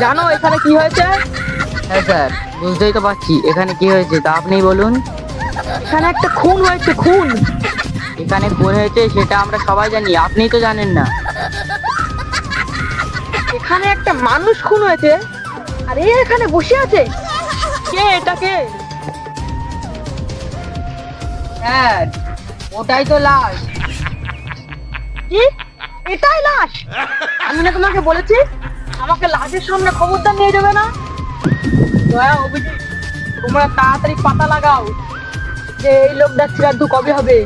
জানো এখানে কি হয়েছে? হ্যাঁ স্যার, বুঝতেই তো পারছি এখানে কি হয়েছে, তা আপনি বলুন। এখানে একটা খুন হয়েছে, খুন। এখানে খুন হয়েছে সেটা আমরা সবাই জানি, আপনিই তো জানেন না। এখানে একটা মানুষ খুন হয়েছে, আর এ এখানে বসে আছে। কে এটা, কে? স্যার, ওটাই তো লাশ। কি? এটাই লাশ? আমি না তোমাকে বলেছি আমাকে লাশের সামনে খবরদার নিয়ে যাবে না। দয়া অভিজিৎ, তোমরা তাড়াতাড়ি পাতা লাগাও যে এই লোকটার শ্রাদ্ধ কবে হবে।